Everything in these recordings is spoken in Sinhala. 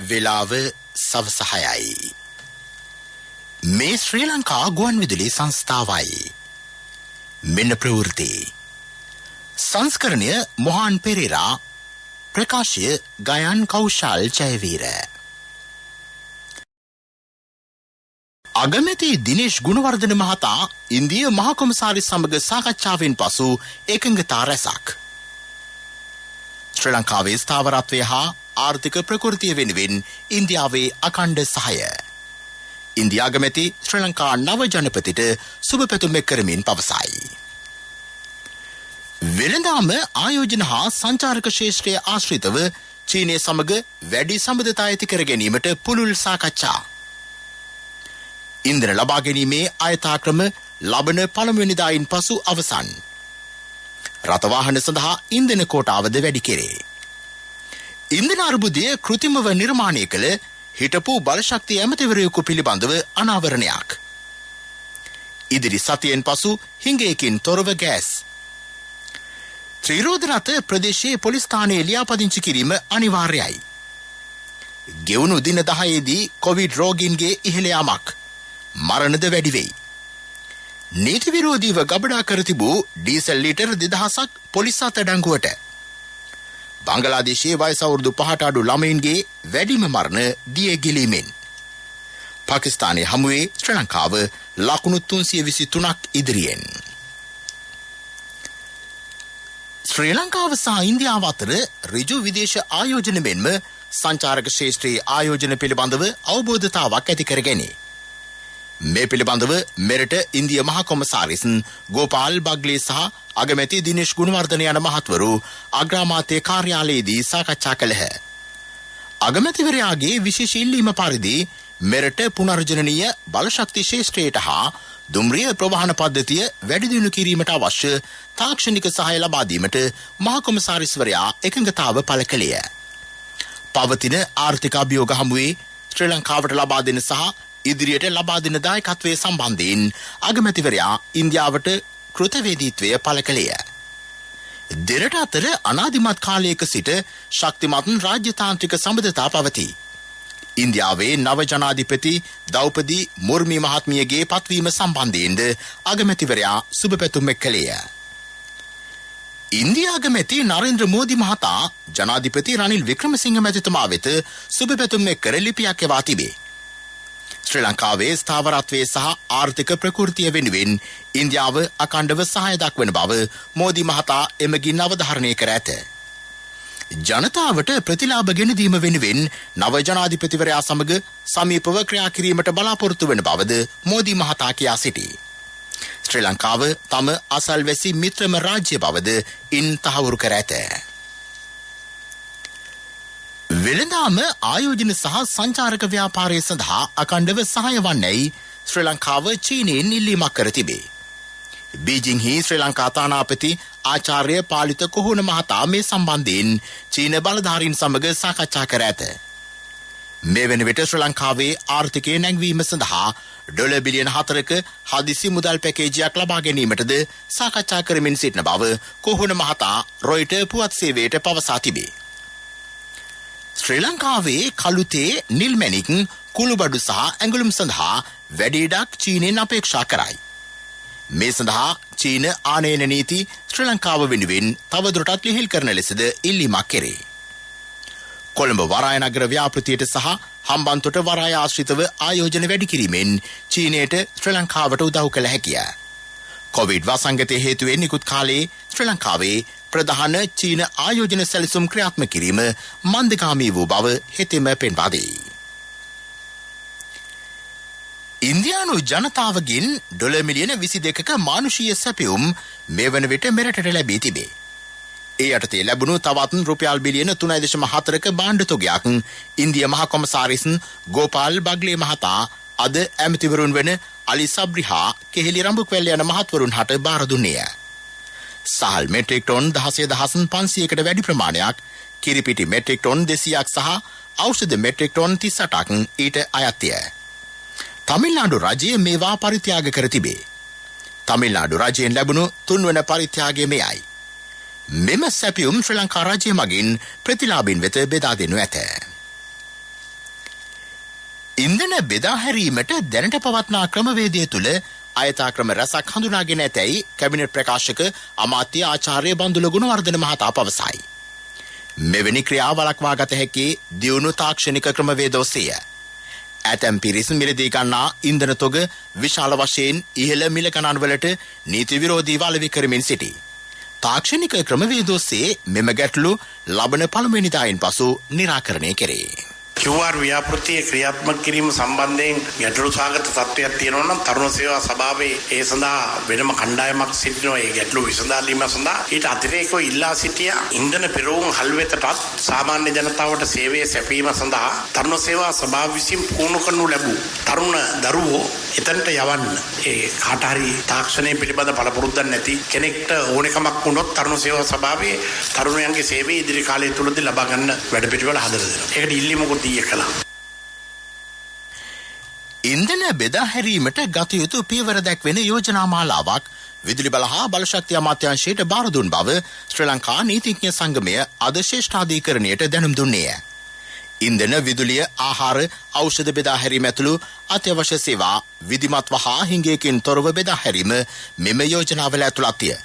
වෙලාව සවස 6යි. මේ ශ්‍රී ලංකා ගුවන්විදුලි සංස්ථාවයි. මෙන්න ප්‍රවෘත්ති. සංස්කරණය මොහාන් පෙරේරා, ප්‍රකාශය ගයන් කෞශල් ජයවීර. අගමැති දිනේෂ් ගුණවර්ධන මහතා ඉන්දිය මහ කොමසාරිස් සමග සාකච්ඡාවෙන් පසු එකඟතා රැසක්. ශ්‍රී ලංකාවේ ස්ථාවරත්වය හා ආර්ථික ප්‍රකෘතිය වෙනුවෙන් ඉන්දියාවේ අඛණ්ඩ සහාය. ඉන්දියා අගමැති ශ්‍රී ලංකා නව ජනපතිට සුබ පැතුම් කරමින් පවසයි. වෙළඳාම ආයෝජන හා සංචාරක ශේෂ්ත්‍රයේ ආශ්‍රිතව චීනය සමග වැඩි සම්බන්ධතා ඇති කර ගැනීමට පුළුල් සාකච්ඡා. ඉන්ධන ලබා ගැනීමේ අයථාක්‍රම ලබන පළමුවෙනිදායින් පසු අවසන්. රථ වාහන සඳහා ඉන්ධන කෝටාවද වැඩි කෙරේ. ඉන්ධන අර්බුදය කෘතිමව නිර්මාණය කළ හිටපු බලශක්ති ඇමතිවරයෙකු පිළිබඳව අනාවරණයක්. ඉදිරි සතියෙන් පසු හිඟයකින් තොරව ගෑස්. ත්‍රිරෝද රථ ප්‍රදේශයේ පොලිස් ස්ථානයේ ලියාපදිංචි කිරීම අනිවාර්යයි. ගෙවුණු දින 10ේදී කොවිඩ් රෝගීන්ගේ ඉහළ යාමක්. මරණද වැඩි වෙයි. නීති විරෝධීව ගබඩා කර තිබූ ඩීසල් ලීටර් 2000ක් පොලිස් අත්අඩංගුවට. බංගලාදේශයේ වයස අවුරුදු 5ට අඩු ළමයින්ගේ වැඩිම මරණ දිය ගිලීමෙන්. පාකිස්තානයේ හමුවේ ශ්‍රී ලංකාව ලකුණු 323ක් ඉදිරියෙන්. ශ්‍රී ලංකාව සහ ඉන්දියාව අතර ඍජු විදේශ ආයෝජන මෙන්ම සංචාරක ශේෂ්ත්‍රයේ ආයෝජන පිළිබඳව අවබෝධතාවක් ඇති කර ගැනීම. මේ පිළිබඳව මෙරට ඉන්දිය මහ කොමසාරිස් ගෝපාල් බග්ලේ සහ අගමැති දිනේෂ් ගුණවර්ධන යන මහත්වරු අග්‍රාමාත්‍ය කාර්යාලයේදී සාකච්ඡා කළහ. අගමැතිවරයාගේ විශේෂ ඉල්ලීම පරිදි මෙරට පුනර්ජනනීය බලශක්ති ශේෂ්ත්‍රයට හා දුම්රිය ප්‍රවාහන පද්ධතිය වැඩි දියුණු කිරීමට අවශ්‍ය තාක්ෂණික සහාය ලබා දීමට මහ කොමසාරිස්වරයා එකඟතාව පළ කළේය. පවතින ආර්ථික අභියෝග හමුවේ ශ්‍රී ලංකාවට ලබා දෙන සහ ඉදිරියට ලබා දෙන දායකත්වයේ සම්බන්ධයෙන් අගමැතිවරයා ඉන්දියාවට කෘතවේදීත්වය පළ කළේය. දෙරට අතර අනාදිමත් කාලයක සිට ශක්තිමත් රාජ්‍යතාන්ත්‍රික සම්බන්ධතා පවතී. ඉන්දියාවේ නව ජනාධිපති දෞපදී මුර්මි මහත්මියගේ පත්වීම සම්බන්ධයෙන්ද අගමැතිවරයා සුබ පැතුම් කළේය. ඉන්දියා අගමැති නරේන්ද්‍ර මෝදි මහතා ජනාධිපති රනිල් වික්‍රමසිංහ මැතිතුමා වෙත සුබ පැතුම් කර ලිපියක් යවා තිබේ. ශ්‍රී ලංකාවේ ස්ථාවරත්වයේ සහ ආර්ථික ප්‍රකෘතිය වෙනුවෙන් ඉන්දියාව අඛණ්ඩව සහාය දක්වන බව මෝදි මහතා එමගින් අවධාරණය කර ඇත. ජනතාවට ප්‍රතිලාභ ගෙන දීම වෙනුවෙන් නව ජනාධිපතිවරයා සමග සමීපව ක්‍රියා කිරීමට බලාපොරොත්තු වන බවද මෝදි මහතා කියා සිටී. ශ්‍රී ලංකාව තම අසල්වැසි මිත්‍රම රාජ්‍ය බවද ඉන් තහවුරු කර ඇත. වෙළඳාම ආයෝජන සහ සංචාරක ව්‍යාපාරය සඳහා අඛණ්ඩව සහාය වන්නේයි ශ්‍රී ලංකාව චීනයෙන් ඉල්ලීමක් කර තිබේ. බීජිංහි ශ්‍රී ලංකා තානාපති ආචාර්ය පාලිත කොහොන මහතා මේ සම්බන්ධයෙන් චීන බලධාරීන් සමග සාකච්ඡා කර ඇත. මේ වන විට ශ්‍රී ලංකාවේ ආර්ථිකය නැංවීම සඳහා ඩොලර් බිලියන 4ක හදිසි මුදල් පැකේජයක් ලබා ගැනීමටද සාකච්ඡා කරමින් සිටින බව කොහොන මහතා රොයිටර් පුවත් සේවයට පවසා තිබේ. ශ්‍රී ලංකාවේ කළුතේ නිල් මැණික් කුළුබඩු සහ ඇඟලුම් සඳහා වැඩි ඉඩක් චීනෙන් අපේක්ෂා කරයි. මේ සඳහා චීන ආනයන නීති ශ්‍රී ලංකාව වෙනුවෙන් තවදුරටත් ලිහිල් කරන ලෙසද ඉල්ලීමක් කෙරේ. කොළඹ වරාය නගර ව්‍යාපෘතියට සහ හම්බන්තොට වරාය ආශ්‍රිතව ආයෝජන වැඩි කිරීමෙන් චීනයට ශ්‍රී ලංකාවට උදව් කළ හැකිය. කොවිඩ් වසංගතය හේතුවෙන් නිකුත් කාලේ ශ්‍රී ලංකාවේ ප්‍රධාන චීන ආයෝජන සැලසුම් ක්‍රියාත්මක කිරීම මන්දගාමී වූ බව හෙතෙම පෙන්වා දෙයි. ඉන්දියානු ජනතාවගෙන් ඩොලර් මිලියන 22ක මානුෂීය සැපයුම් මේ වන විට මෙරටට ලැබී තිබේ. ඒ යටතේ ලැබුණු තවත් රුපියල් බිලියන 3.4ක භාණ්ඩ තොගයක් ඉන්දියා මහ කොමසාරිස් ගෝපාල් බග්ලේ මහතා අද ඇමතිවරුන් වන අලි සබ්රිහා කෙහෙලි රඹුක්වැල්ල යන මහත්වරුන් හට බාර දුන්නේය. සහල් මෙට්‍රික් ටොන් 16,500කට වැඩි ප්‍රමාණයක් කිරිපිටි මෙට්‍රික් ටොන් 200ක් සහ ඖෂධ මෙට්‍රික් ටොන් 38ක් ඊට අයත්ය. තමිල්නාඩු රජය මේවා පරිත්‍යාග කර තිබේ. තමිල්නාඩු රජයෙන් ලැබුණු තුන්වන පරිත්‍යාගය මෙයයි. මෙම සැපියුම් ශ්‍රී ලංකා රජය මගින් ප්‍රතිලාභීන් වෙත බෙදා දෙනු ඇත. ඉන්ධන බෙදා හැරීමට දැනට පවත්නා ක්‍රමවේදය තුළ අයථාක්‍රම රැසක් හඳුනාගෙන ඇතැයි කැබිනට් ප්‍රකාශක අමාත්‍ය ආචාර්ය බන්දුල ගුණවර්ධන මහතා පවසයි. මෙවැනි ක්‍රියා වළක්වා ගත හැකි දියුණු තාක්ෂණික ක්‍රමවේද ඔස්සේය. ඇතැම් පිරිස් මිලදී ගන්නා ඉන්ධන තොග විශාල වශයෙන් ඉහළ මිල ගණන්වලට නීති විරෝධීව අලෙවි කරමින් සිටී. තාක්ෂණික ක්‍රමවේද ඔස්සේ මෙම ගැටලු ලබන පළමුවෙනිදායින් පසු නිරාකරණය කෙරේ. QR ව්‍යාපෘතිය ක්‍රියාත්මක කිරීම සම්බන්ධයෙන් ගැටලු සාගත තත්ත්වයක් තියෙනවා නම් තරුණ සේවා සභාවේ ඒ සඳහා වෙනම කණ්ඩායමක් සිටිනවා. ඒ ගැටලු විසඳාලීම සඳහා ඊට අතිරේකව ඉල්ලා සිටිය ඉන්ධන පෙරවුම් හල් වෙතටත් සාමාන්‍ය ජනතාවට සේවය සැපීම සඳහා තරුණ සේවා සභාව විසින් පුහුණු කරනු ලැබූ තරුණ දරුවෝ එතනට යවන්න. ඒ කාට හරි තාක්ෂණය පිළිබඳ පළපුරුද්දක් නැති කෙනෙක්ට ඕනෙකමක් වුණොත් තරුණ සේවා සභාවේ තරුණයන්ගේ සේවය ඉදිරි කාලය තුලදී ලබා ගන්න වැඩපිළිවෙල හදලා දෙනවා. ඒකට ඉල්ලීමකුත් ඉන්ධන බෙදා හැරීමට ගත යුතු පියවර දැක්වෙන යෝජනා මාලාවක් විදුලි බල හා බලශක්ති අමාත්‍යාංශයට බාර දුන් බව ශ්‍රී ලංකා නීතිඥ සංගමය අද ශ්‍රේෂ්ඨාධිකරණයට දැනුම් දුන්නේය. ඉන්ධන විදුලිය ආහාර ඖෂධ බෙදා හැරීම ඇතුළු අත්‍යවශ්‍ය සේවා විධිමත්ව හා හිඟයකින් තොරව බෙදා හැරීම මෙම යෝජනාවල ඇතුළත්ය.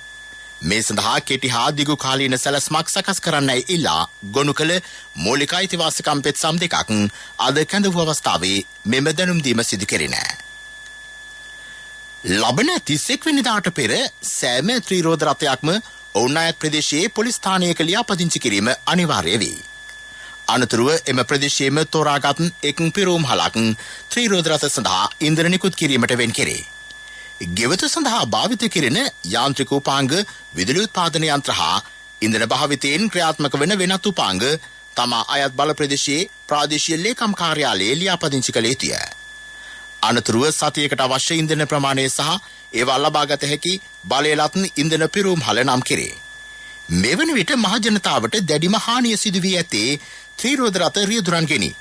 මේ සඳහා කෙටි හා දිගු කාලීන සැලැස්මක් සකස් කරන්නයි ඉල්ලා ගොනු කළ මූලික අයිතිවාසිකම් පෙත්සම් දෙකක් අද කැඳවූ අවස්ථාවේ මෙම දැනුම් දීම සිදු කෙරිණ. ලබන 31 වෙනිදාට පෙර සෑම ත්‍රිරෝද රථයක්ම ඔවුන් අයත් ප්‍රදේශයේ පොලිස් ස්ථානයක ලියාපදිංචි කිරීම අනිවාර්ය වේ. අනතුරුව එම ප්‍රදේශයේම තෝරාගත් එක් පිරවුම් හලක් ත්‍රිරෝද රථ සඳහා ඉන්ධන නිකුත් කිරීමට වෙන් කෙරේ. ගෙවතු සඳහා භාවිත කෙරෙන යාන්ත්‍රික උපාංග විදුලි උත්පාදන යන්ත්‍ර හා ඉන්ධන භාවිතයෙන් ක්‍රියාත්මක වන වෙනත් උපාංග තමා අයත් බල ප්‍රදේශයේ ප්‍රාදේශීය ලේකම් කාර්යාලයේ ලියාපදිංචි කළ යුතුය. අනතුරුව සතියකට අවශ්‍ය ඉන්ධන ප්‍රමාණය සහ ඒවා ලබාගත හැකි බලයලත් ඉන්ධන පිරවුම් හල නම් කෙරේ. මෙවන විට මහජනතාවට දැඩිම හානිය සිදු වී ඇත්තේ ත්‍රිරෝද රථ රියදුරන් ගෙනි.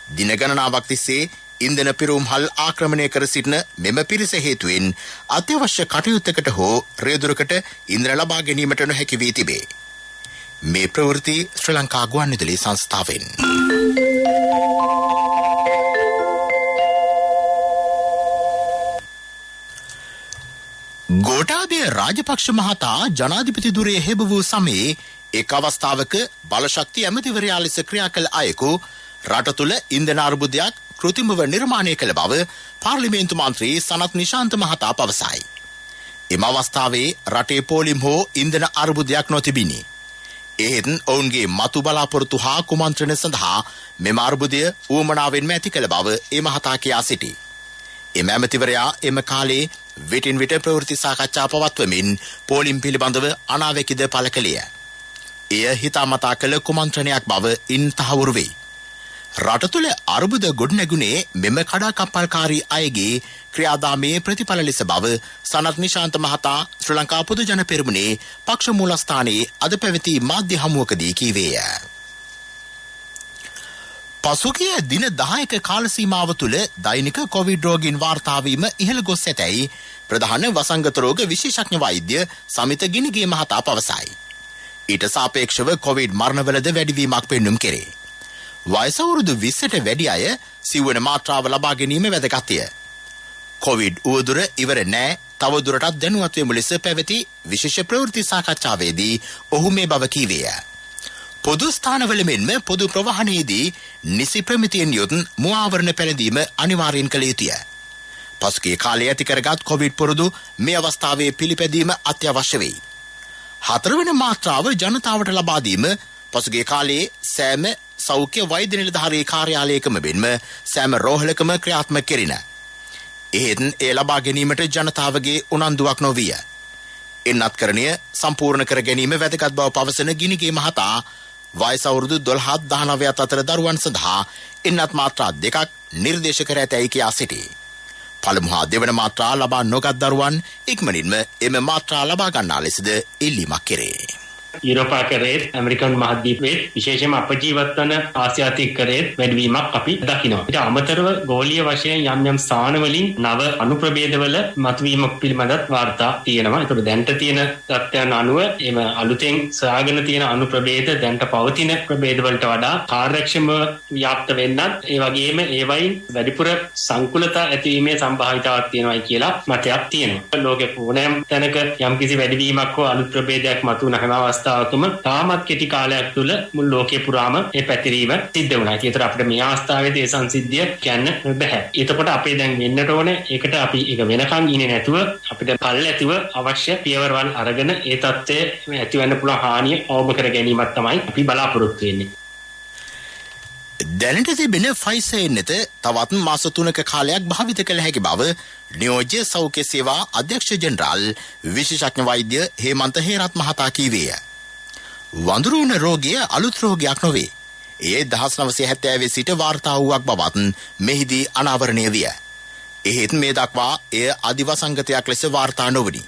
දින ගණනාවක් තිස්සේ ඉන්ධන පිරවුම් හල් ආක්‍රමණය කර සිටින මෙම පිරිස හේතුවෙන් අත්‍යවශ්‍ය කටයුත්තකට හෝ රියදුරකට ඉන්ධන ලබා ගැනීමට නොහැකි වී තිබේ. මේ ප්‍රවෘත්ති ශ්‍රී ලංකා ගුවන්විදුලි සංස්ථාවෙන්. ගෝඨාභය රාජපක්ෂ මහතා ජනාධිපති ධුරයේ හෙබ වූ සමයේ එක් අවස්ථාවක බලශක්ති ඇමතිවරයා ලෙස ක්‍රියා කළ අයෙකු රට තුළ ඉන්ධන අර්බුදයක් කෘතිමව නිර්මාණය කළ බව පාර්ලිමේන්තු මන්ත්‍රී සනත් නිශාන්ත මහතා පවසයි. එම අවස්ථාවේ රටේ පෝලිම් හෝ ඉන්ධන අර්බුදයක් නොතිබිණි. එහෙත් ඔවුන්ගේ මතු බලාපොරොත්තු හා කුමන්ත්‍රණ සඳහා මෙම අර්බුදය ඌමනාවෙන්ම ඇති කළ බව ඒ මහතා කියා සිටි. එම ඇමතිවරයා එම කාලේ විටින් විට ප්‍රවෘත්ති සාකච්ඡා පවත්වමින් පෝලිම් පිළිබඳව අනාවැකිද පළ කළේය. එය හිතාමතා කළ කුමන්ත්‍රණයක් බව ඉන් තහවුරු වෙයි. රට තුළ අර්බුද ගොඩනැගුණේ මෙම කඩාකප්පල්කාරී අයගේ ක්‍රියාදාමයේ ප්‍රතිඵල ලෙස බව සනත් නිශාන්ත මහතා ශ්‍රී ලංකා පොදු ජන පෙරමුණේ පක්ෂ මූලස්ථානයේ අද පැවති මාධ්‍ය හමුවකදී කීවේය. පසුගිය දින 10ක කාල සීමාව තුළ දෛනික කොවිඩ් රෝගීන් වාර්තා වීම ඉහළ ගොස් ඇතැයි ප්‍රධාන වසංගත රෝග විශේෂඥ වෛද්‍ය සමිත ගිනිගේ මහතා පවසයි. ඊට සාපේක්ෂව කොවිඩ් මරණවලද වැඩිවීමක් පෙන්නුම් කෙරේ. වයස අවුරුදු 20ට වැඩි අය සිව්වන මාත්‍රාව ලබා ගැනීම වැදගත්ය. කොවිඩ් උවදුර ඉවර නෑ, තව දුරටත් දැනුවත් වෙමු ලෙස පැවති විශේෂ ප්‍රවෘත්ති සාකච්ඡාවේදී ඔහු මේ බව කීවේය. පොදු ස්ථානවල මෙන්ම පොදු ප්‍රවාහනයේදී නිසි ප්‍රමිතියෙන් යොත් මුවාවරණ පැළඳීම අනිවාර්යෙන් කළ යුතුය. පසුගිය කාලයේ ඇති කරගත් කොවිඩ් පුරුදු මේ අවස්ථාවේ පිළිපැදීම අත්‍යවශ්‍ය වෙයි. 4 වෙනි මාත්‍රාව ජනතාවට ලබා දීම පසුගිය කාලයේ සෑම සෞඛ්‍ය වෛද්‍ය නිලධාරී කාර්යාලයකම මෙන්ම සෑම රෝහලකම ක්‍රියාත්මක කෙරිණ. එහෙත් ඒ ලබා ගැනීමට ජනතාවගේ උනන්දුවක් නොවිය. එන්නත්කරණය සම්පූර්ණ කර ගැනීම වැදගත් බව පවසන ගිනිගේ මහතා වයස අවුරුදු 12-19 අතර දරුවන් සඳහා එන්නත් මාත්‍රා 2ක් නිර්දේශ කර ඇතැයි කියා සිටී. පළමු හා දෙවන මාත්‍රා ලබා නොගත් දරුවන් ඉක්මනින්ම එම මාත්‍රා ලබා ගන්නා ලෙසද ඉල්ලීමක් කෙරේ. යුරෝපා කරේත් ඇමරිකන් මහද්වීපයේ විශේෂයෙන්ම අපජීවත් වන ආසියාතික කරේත් වැඩිවීමක් අපි දකිනවා. ඊට අමතරව ගෝලීය වශයෙන් යම් යම් ස්ථාන වලින් නව අනුප්‍රභේදවල මතුවීමක් පිළිබඳව වාර්තා තියෙනවා. ඒතකොට දැනට තියෙන තත්ත්වයන් අනුව එම අලුතෙන් සොයාගෙන තියෙන අනුප්‍රභේද දැනට පවතින ප්‍රභේද වලට වඩා කාර්යක්ෂමව ව්‍යාප්ත වෙන්නත් ඒ වගේම ඒවයින් වැඩිපුර සංකුලතා ඇතිවීමේ සම්භාවිතාවක් තියෙනවායි කියලා මතයක් තියෙනවා. ලෝකේ ඕනෑම තැනක යම්කිසි වැඩිවීමක් හෝ අලුත් ප්‍රභේදයක් මතුවන හැම අවස්ථාවකම තාමත් කෙටි කාලයක් තුළ මුළු ලෝකේ පුරාම ඒ පැතිරීම සිද්ධ වුණා. ඒතර අපිට මේ අවස්ථාවේදී ඒ සංසිද්ධිය කියන්න බෑ. එතකොට අපේ දැන් වෙන්නට ඕනේ ඒකට අපි ඒක වෙනකන් ඉන්නේ නැතුව අපිට කල්ැතිව අවශ්‍ය පියවරවල් අරගෙන ඒ தත්ත්වය ඇතිවෙන්න පුළුවන් හානිය අවම කර ගැනීමක් තමයි අපි බලාපොරොත්තු වෙන්නේ. දැනට තිබෙන ෆයිසර් එන්නත තවත් මාස 3ක කාලයක් භාවිත කළ හැකි බව නියෝජ්‍ය සෞඛ්‍ය සේවා අධ්‍යක්ෂ ජෙනරාල් විශේෂඥ වෛද්‍ය හේමන්ත හේරත් මහතා කීවේය. වඳුරුණ රෝගය අලුත් රෝගයක් නොවේ. ඒ 1970 සිට වාර්තා වූවක් බවත් මෙහිදී අනාවරණය විය. එහෙත් මේ දක්වා එය අදිවසංගතයක් ලෙස වාර්තා නොවනි.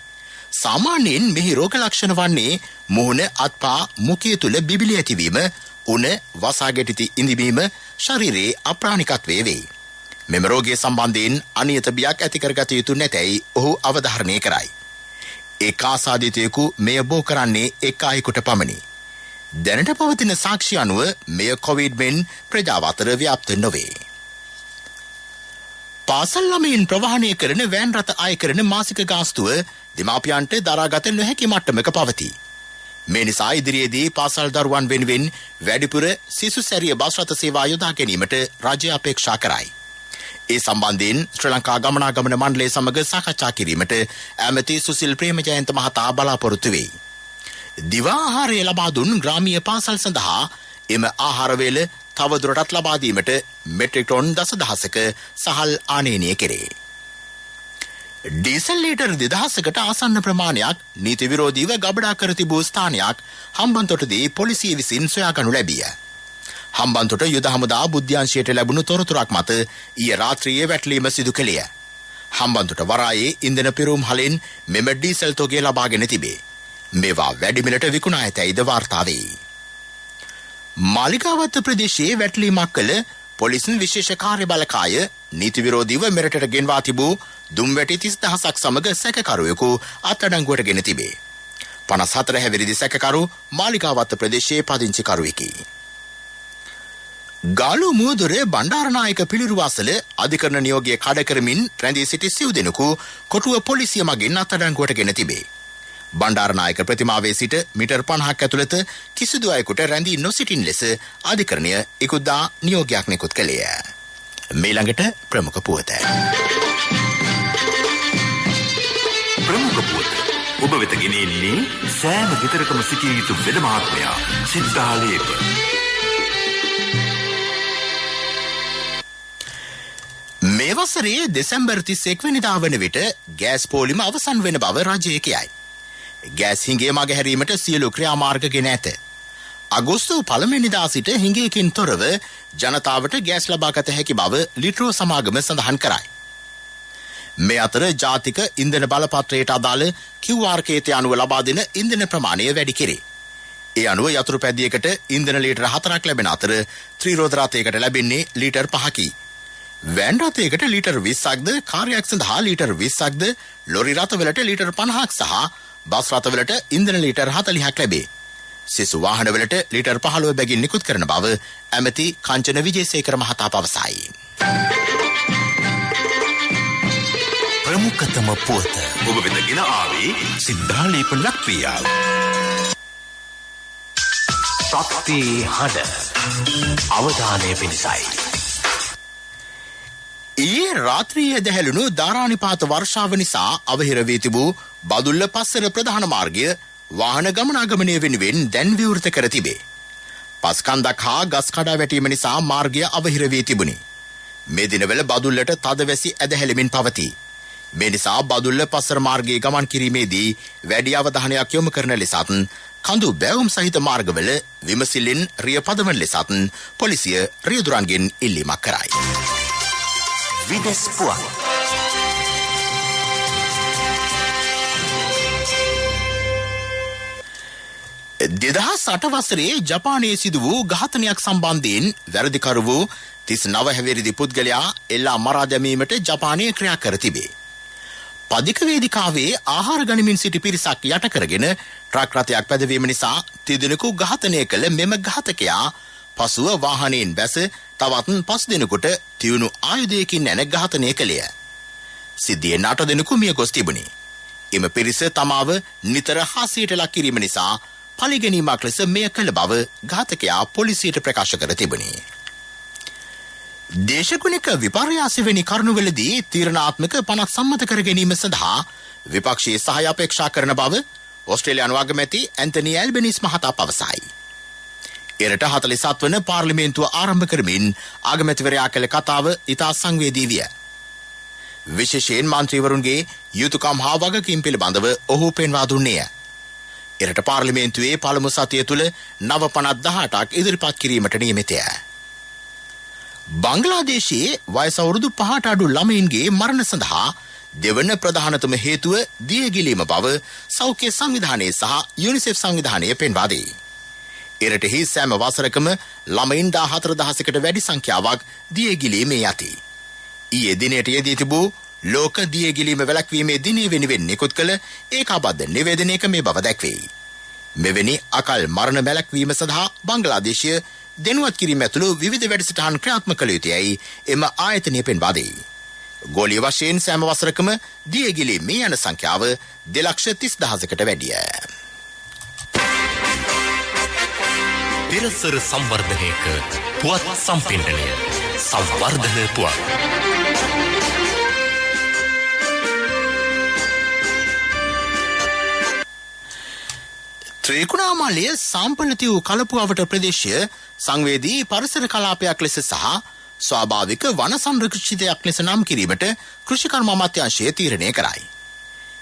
සාමාන්‍යයෙන් මෙහි රෝග ලක්ෂණ වන්නේ මුහුණ අත්පා මුඛය තුල බිබිලි ඇතිවීම, උණ වසාගෙටිති ඉඳීම, ශරීරයේ අප්‍රාණිකත්වයේ වේ. මෙම රෝගය සම්බන්ධයෙන් අනියත බියක් ඇති කරගත යුතු නැතැයි ඔහු අවධාරණය කරයි. එක් ආසාදිතයෙකු මෙය බෝ කරන්නේ එක් අයෙකුට පමණි. දැනට පවතින සාක්ෂි අනුව මෙය කොවිඩ් මෙන් ප්‍රජාව අතර ව්‍යාප්ත නොවේ. පාසල් ළමයින් ප්‍රවාහනය කරන වෑන් රථ අය කරන මාසික ගාස්තුව දෙමාපියන්ට දරාගත නොහැකි මට්ටමක පවතී. මේ නිසා ඉදිරියේදී පාසල් දරුවන් වෙනුවෙන් වැඩිපුර සිසු සැරිය බස් රථ සේවා යොදා ගැනීමට රජය අපේක්ෂා කරයි. ඒ සම්බන්ධයෙන් ශ්‍රී ලංකා ගමනාගමන මණ්ඩලය සමග සාකච්ඡා කිරීමට ඇමති සුසිල් ප්‍රේමජයන්ත මහතා බලාපොරොත්තු වෙයි. දිවා ආහාරය ලබා දුන් ග්‍රාමීය පාසල් සඳහා එම ආහාර වේල තවදුරටත් ලබා දීමට මෙට්‍රික් ටොන් දසදහසක සහල් ආනයනය කෙරේ. ඩීසල් ලීටර් 2000කට ආසන්න ප්‍රමාණයක් නීති විරෝධීව ගබඩා කර තිබූ ස්ථානයක් හම්බන්තොටදී පොලිසිය විසින් සොයාගනු ලැබිය. හම්බන්තොට යුද හමුදා බුද්ධ්‍යංශයට ලැබුණු තොරතුරක් මත ඊයේ රාත්‍රියේ වැටලීම සිදු කළේය. හම්බන්තොට වරායේ ඉන්ධන පිරුම් හලෙන් මෙම ඩීසල් තොගය ලබාගෙන තිබේ. මේවා වැඩිමිලට විකුණා ඇතැයිද වාර්තා වේ. මාලිගාවත්ත ප්‍රදේශයේ වැටලීමක් කළ පොලිසින් විශේෂ කාර්ය බලකාය නීති විරෝධීව මෙරටට ගෙන්වා තිබූ දුම්වැටි 30000ක් සමග සැකකරුවෙකු අත්අඩංගුවට ගෙන තිබේ. 54 හැවිරිදි සැකකරු මාලිගාවත්ත ප්‍රදේශයේ පදිංචිකරුවෙකි. ගාලු මුවදොර බණ්ඩාරනායක පිළිරුවාසල අධිකරණ නියෝගය කඩ කරමින් රැඳී සිටි සිව් දෙනෙකු කොටුව පොලිසිය මගින් අත්අඩංගුවට ගෙන තිබේ. බණ්ඩාරනායක ප්‍රතිමාවේ සිට මීටර් 50ක් ඇතුළත කිසිදු අයෙකුට රැඳී නොසිටින ලෙස අධිකරණය ඉකුදා නියෝගයක් නිකුත් කළේය. මේළඟට ප්‍රමුඛ පුවත. ප්‍රමුඛ පුවත ඔබ වෙත ගෙනෙන්නේ සෑම විතරකම සිටිය යුතු වෙද මහත්මයා සිද්ධාලේප. මේ වසරේ දෙසැම්බර් 31 වෙනිදා වන විට ගෑස් පෝලිම අවසන් වෙන බව රජය කියයි. ගෑස් හිඟය මගහැරීමට සියලු ක්‍රියාමාර්ග ගෙන ඇත. අගෝස්තු 1 වෙනිදා සිට හිඟයකින් තොරව ජනතාවට ගෑස් ලබාගත හැකි බව ලිට්‍රෝ සමාගම සඳහන් කරයි. මේ අතර ජාතික ඉන්ධන බලපත්‍රයට අදාළ QR කේතය අනුව ලබා දෙන ඉන්ධන ප්‍රමාණය වැඩි කෙරේ. ඒ අනුව යතුරු පැදියකට ඉන්ධන ලීටර් 4ක් ලැබෙන අතර ත්‍රිරෝද රථයකට ලැබෙන්නේ ලීටර් 5කි. වෑන් රථයකට ලීටර් 20ක්ද, කාර්යයක් සඳහා ලීටර් 20ක්ද, ලොරි රථවලට ලීටර් 50ක් සහ බස් රථවලට ඉන්ධන ලීටර් 40ක් ලැබේ. සිසු වාහනවලට ලීටර් 15 බැගින් නිකුත් කරන බව ඇමති කංචන විජේසේකර මහතා පවසයි. ප්‍රමුඛතම පුවත ඔබ වෙතගෙන ආවේ සිද්ධාලේප ලක්‍රියාව. සත්‍ය හඬ අවධානය පිණිසයි. ඊයේ රාත්‍රියේ දැහැළුණු ධාරානිපාත වර්ෂාව නිසා අවහිර වී තිබූ බදුල්ල පස්සර ප්‍රධාන මාර්ගය වාහන ගමනාගමනය වෙනුවෙන් දැන් විවෘත කර තිබේ. පස්කන්දක් හා ගස් කඩා වැටීම නිසා මාර්ගය අවහිර වී තිබුණි. මේ දිනවල බදුල්ලට තදවැසි ඇදහැලෙමින් පවතී. මේ නිසා බදුල්ල පස්සර මාර්ගයේ ගමන් කිරීමේදී වැඩි අවධානයක් යොමු කරන ලෙසත් කඳු බැවුම් සහිත මාර්ගවල විමසිල්ලෙන් රිය පදවන ලෙසත් පොලිසිය රියදුරන්ගෙන් ඉල්ලීමක් කරයි. විදෙස් පුවත්. දෙදහස් 8 වසරේ ජපානයේ සිදු වූ ඝාතනයක් සම්බන්ධයෙන් වැරදිකරු වූ 39 හැවිරිදි පුද්ගලයා එල්ලා මරා දැමීමට ජපානයේ ක්‍රියා කර තිබේ. පදික වේදිකාවේ ආහාර ගනිමින් සිටි පිරිසක් යට කරගෙන ට්‍රක් රථයක් පැදවීම නිසා තිදෙනෙකු ඝාතනය කළ මෙම ඝාතකයා පසුව වාහනයෙන් බැස තවත් 5 දෙනෙකුට තියුණු ආයුධයකින් නැන ඝාතනය කළේය. සිද්ධියෙන් 8 දෙනෙකු මිය ගොස් තිබුණි. එම පිරිස තමාව නිතර හාස්‍යයට ලක් කිරීම නිසා පලිගැනීමක් ලෙස මෙය කළ බව ඝාතකයා පොලිසියට ප්‍රකාශ කර තිබුණි. දේශගුණික විපර්යාසවෙනි කරුණුවලදී තීරණාත්මක පනත් සම්මත කර ගැනීම සඳහා විපක්ෂයේ සහාය අපේක්ෂා කරන බව ඕස්ට්‍රේලියානු අගමැති ඇන්තනි ඇල්බනිස් මහතා පවසයි. එරට 47 වන පාර්ලිමේන්තුව ආරම්භ කරමින් අගමැතිවරයා කළ කතාව ඉතා සංවේදී විය. විශේෂයෙන් මන්ත්‍රීවරුන්ගේ යුතුකම් හා වගකීම් පිළිබඳව ඔහු පෙන්වා දුන්නේය. එරට පාර්ලිමේන්තුවේ පළමු සතිය තුළ නව පනත් 18ක් ඉදිරිපත් කිරීමට නියමිතය. බංග්ලාදේශයේ වයස අවුරුදු 5ට අඩු ළමයින්ගේ මරණ සඳහා දෙවන ප්‍රධානතම හේතුව දියගිලීම බව සෞඛ්‍ය සංවිධානයේ සහ යුනිසෙෆ් සංවිධානය පෙන්වා දෙයි. එරටෙහි සෑම වසරකම ළමයින් 14000කට වැඩි සංඛ්‍යාවක් දියගිලීමේ යති. ඊයේ දිනයට යෙදී තිබූ ලෝක දියගිලීම වැළැක්වීමේ දිනය වෙනුවෙන් නිකුත් කළ ඒකාබද්ධ නිවේදනයක මේ බව දැක්වෙයි. මෙවැනි අකල් මරණ වැළැක්වීම සඳහා බංග්ලාදේශය දෙනුවත් කිරීම ඇතුළු විවිධ වැඩසටහන් ක්‍රියාත්මක කළ යුතුයයි එම ආයතනය පෙන්වා දෙයි. ගෝලීය වශයෙන් සෑම වසරකම දියගිලීමේ යන සංඛ්‍යාව 2,30,000කට වැඩිය. පෙරසර සංවර්ධනයක පුවත් සම්පින්ඩනය සංවර්ධන පුවත්. ත්‍රිකුණාමලය සාම්පලති වූ කලපුවට ප්‍රදේශය සංවේදී පරිසර කලාපයක් ලෙස සහ ස්වාභාවික වන සංරක්ෂිතයක් ලෙස නම් කිරීමට කෘෂිකර්ම අමාත්‍යාංශය තීරණය කරයි.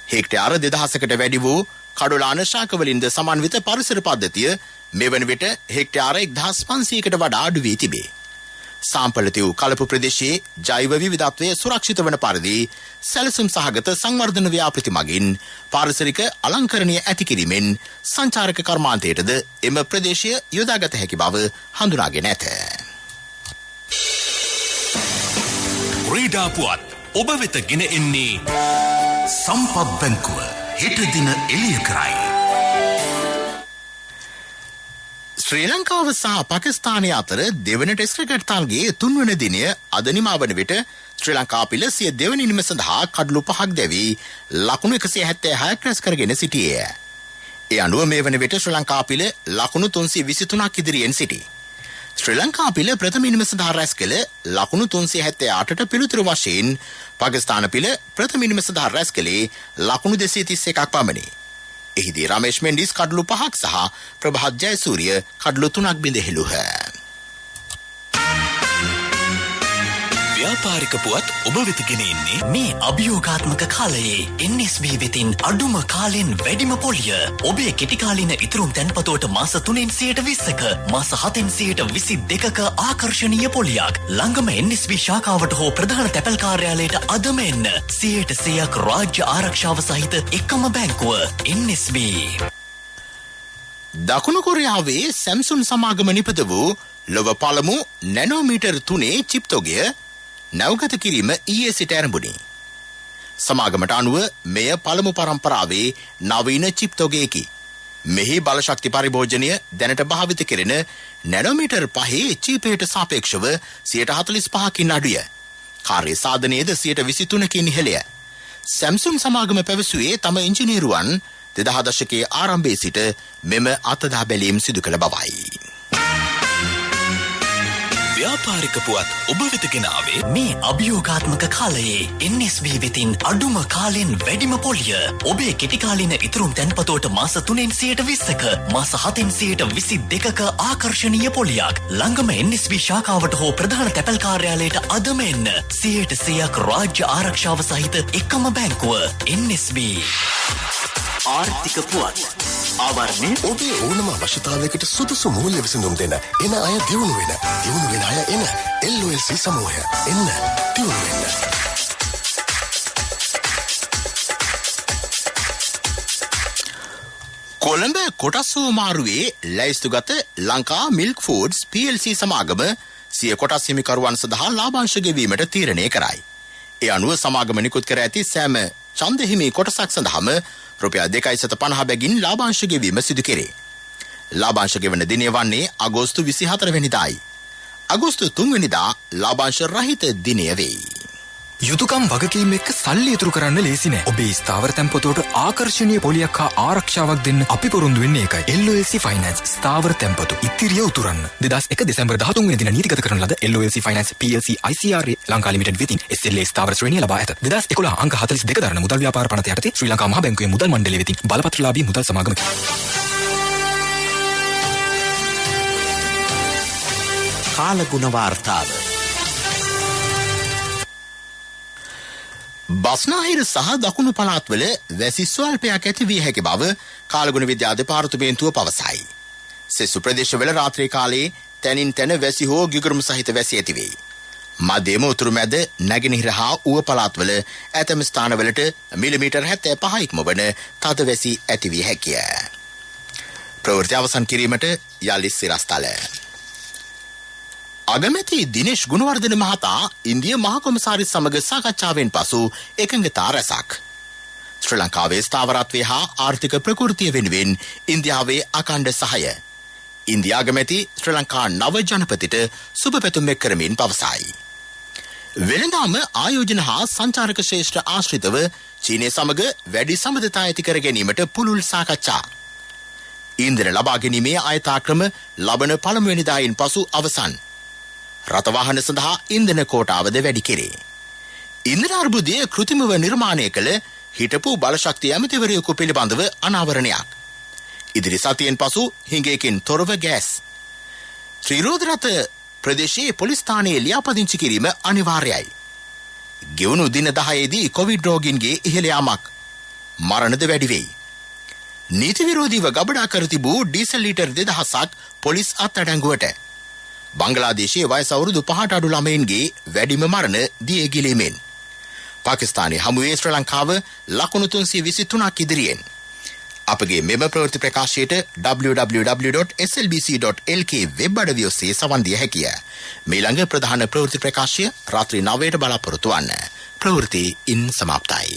හෙක්ටයාර 2000කට වැඩි වූ කඩොලාන ශාකවලින්ද සමන්විත පරිසර පද්ධතිය මෙවන විට හෙක්ටයාර 1500කට වඩා අඩු වී තිබේ. සාම්පලති වූ කලපු ප්‍රදේශයේ ජෛව විවිධත්වය සුරක්ෂිත වන පරිදි සැලසුම් සහගත සංවර්ධන ව්‍යාපෘති මගින් පාරිසරික අලංකරණය ඇති කිරීමෙන් සංචාරක කර්මාන්තයටද එම ප්‍රදේශය යොදාගත හැකි බව හඳුනාගෙන ඇත. ක්‍රීඩා පුවත් ඔබ වෙත ගෙන එන්නේ සම්පත් බැංකුව හෙට දින එළිය කරයි. ශ්‍රී ලංකාව සහ පාකිස්තානය අතර දෙවන ටෙස්ට් ක්‍රිකට් තාලගේ 3 වන දිනය අද නිමවන විට ශ්‍රී ලංකා පිළ සිය දෙවන ඉනිම සඳහා කඩලු 5ක් දැවි ලකුණු 176ක් රැස් කරගෙන සිටියේය. ඒ අනුව මේ වන විට ශ්‍රී ලංකා පිළ ලකුණු 323ක් ඉදිරියෙන් සිටී. ශ්‍රී ලංකා පිළ ප්‍රථම ඉනිම සඳහා රැස් කළ ලකුණු 378ට පිළිතුරු වශයෙන් පාකිස්තාන පිළ ප්‍රථම ඉනිම සඳහා රැස් කළේ ලකුණු 231ක් පමණි. එහිදී රමේෂ් මෙන්ඩිස් කඩලු 5ක් සහ ප්‍රභාත් ජයසූරිය කඩලු 3ක් බිඳ හෙළුහ. ව්‍යාපාරික පුවත් ඔබ වෙත ගෙන එන්නේ මේ අභියෝගාත්මක කාලයේ NSB වෙතින් අඩුම කාලෙන් වැඩිම පොලිය. ඔබේ කෙටි කාලින ඉතුරුම් තැන්පතුවට මාස 3න් 20%ක මාස 7න් 22%ක ආකර්ශනීය පොලියක්. ළඟම NSB ශාඛාවට හෝ ප්‍රධාන තැපැල් කාර්යාලයට අදම එන්න. 100% රාජ්‍ය ආරක්ෂාව සහිත එකම බැංකුව NSB. දකුණු කොරියාවේ සැම්සුන් සමාගම නිපද වූ ලොව පළමු නැනෝමීටර් 3 චිප්තොගය නැවගත කිරීම ඊයේ සිට ආරම්භුණි. සමාගමට අනුව මෙය පළමු පරම්පරාවේ නවීන චිප්තොගයකි. මෙහි බලශක්ති පරිභෝජනය දැනට භාවිත කෙරෙන නැනෝමීටර් 5 චිපයට සාපේක්ෂව 45%කින් අඩුය. කාර්ය සාධනයේද 23%කින් ඉහළය. සැම්සුන් සමාගම පැවසුවේ තම ඉංජිනේරුවන් 2000 දශකයේ ආරම්භයේ සිට මෙම අත්දැක බැලීම් සිදු කළ බවයි. ව්‍යාපාරික පුවත් ඔබ වෙත ගෙන ආවේ මේ අභියෝගාත්මක කාලයේ NSB වෙතින් අඩුම කාලෙන් වැඩිම පොලිය. ඔබේ කෙටි කාලින ඉතුරුම් තැන්පතුවට මාස 3න් 20%ක මාස 7න් 22%ක ආකර්ශනීය පොලියක්. ළඟම NSB ශාඛාවට හෝ ප්‍රධාන තැපැල් කාර්යාලයට අදම එන්න. 100% රාජ්‍ය ආරක්ෂාව සහිත එකම බැංකුව NSB. ආර්ථික පුවත් ආවරණය ඔබේ ඕනම අවශ්‍යතාවයකට සුදුසු මූල්‍ය විසඳුම් දෙන එන අය දියුණු වෙන අය එන LOLC සමූහය එන්න දියුණු වෙන්න. කොළඹ කොටස්සෝ මාරුවේ ලැයිස්තුගත ලංකා මිල්ක් ෆූඩ්ස් PLC සමාගම සිය කොටස් හිමිකරුවන් සඳහා ලාභාංශ ගෙවීමට තීරණය කරයි. ඒ අනුව සමාගම නිකුත් කර ඇති සෑම ඡන්ද හිමි කොටසක් සඳහාම රුපියල් 2.50 බැගින් ලාභාංශ ගෙවීම සිදු කෙරේ. ලාභාංශ ගෙවන දිනය වන්නේ අගෝස්තු 24 වෙනිදායි. අගෝස්තු 3 වෙනිදා ලාභාංශ රහිත දිනය වෙයි. යුතුයකම් වගකීම් එක්ක සල්ලි ඉතුරු කරන්න ලේසි නෑ. ඔබේ ස්ථාවර තැන්පතට ආකර්ෂණීය පොලියක් හා ආරක්ෂාවක් දෙන්න අපි පොරොන්දු වෙන්නේ ඒකයි. LOLC Finance ස්ථාවර තැන්පතු ඉතිරිය උතුරන්න. 2001 දෙසැම්බර් 13 වෙනි දින නීතිගත කරන ලද LOLC Finance PLC ICRA Lanka limited වෙතින් SLA ස්ථාවර ශ්‍රේණිය ලබා ඇත. 2011 අංක 42 දරන මුදල් ව්‍යාපාර පනත යටතේ ශ්‍රී ලංකා මහ බැංකුවේ මුදල් මණ්ඩලය වෙතින් බලපත්‍රලාභී මුදල් සමාගමකි. කාලගුණ වාර්තාව බස්නාහිර සහ දකුණු පළාත්වල වැසි ස්වල්පයක් ඇති වී හැකි බව කාලගුණ විද්‍යා දෙපාර්තමේන්තුව පවසයි. සෙසු ප්‍රදේශවල රාත්‍රී කාලයේ තැනින් තැන වැසි හෝ ගිගුරුම් සහිත වැසි ඇති වේ. මධ්‍යම උතුරු මැද නැගෙනහිර හා ඌව පළාත්වල ඇතැම් ස්ථානවලට මිලිමීටර් 75 ඉක්මවන තද වැසි ඇති වී හැකිය. ප්‍රවෘත්ති අවසන් කිරීමට යලි සිරස්තල. අගමැති දිනේෂ් ගුණවර්ධන මහතා ඉන්දිය මහ කොමසාරිස් සමග සාකච්ඡාවෙන් පසු එකඟතා රැසක්. ශ්‍රී ලංකාවේ ස්ථාවරත්වය හා ආර්ථික ප්‍රකෘතිය වෙනුවෙන් ඉන්දියාවේ අඛණ්ඩ සහාය. ඉන්දියා අගමැති ශ්‍රී ලංකා නව ජනපතිට සුබ පැතුම් එක් කරමින් පවසයි. වෙළඳාම ආයෝජන හා සංචාරක ශ්‍රේෂ්ඨ ආශ්‍රිතව චීනය සමග වැඩි සම්බන්ධතා ඇති කර ගැනීමට පුළුල් සාකච්ඡා. ඉන්ධන ලබා ගැනීමේ අයථාක්‍රම ලබන පළමුවෙනිදායින් පසු අවසන්. රථවාහන සඳහා ඉන්ධන කෝටාවද වැඩි කෙරේ. ඉන්ධන අර්බුදය කෘතිමව නිර්මාණය කළ හිටපු බලශක්ති ඇමතිවරයෙකු පිළිබඳව අනාවරණයක්. ඉදිරි සතියෙන් පසු හිඟයකින් තොරව ගෑස්. ත්‍රිරෝධරත ප්‍රදේශයේ පොලිස් ස්ථානයේ ලියාපදිංචි කිරීම අනිවාර්යයි. ගෙවුණු දින 10ේදී කොවිඩ් රෝගීන්ගේ ඉහළ යාමක්. මරණද වැඩි වෙයි. නීති විරෝධීව ගබඩා කර තිබූ ඩීසල් ලීටර් 2000ක් පොලිස් අත්අඩංගුවට. බංගලාදේශයේ වයස අවුරුදු 5ට අඩු ළමයින්ගේ වැඩිම මරණ දිය ගිලීමෙන්. පාකිස්තානයේ හමුවේ ශ්‍රී ලංකාව ලකුණු 323ක් ඉදිරියෙන්. අපගේ මෙම ප්‍රවෘත්ති ප්‍රකාශයට www.slbc.lk වෙබ් අඩවිය ඔස්සේ සවන් දිය හැකිය. මීළඟ ප්‍රධාන ප්‍රවෘත්ති ප්‍රකාශය රාත්‍රී 9ට බලාපොරොත්තු වන්න. ප්‍රවෘත්ති ඉන් සමාප්තයි.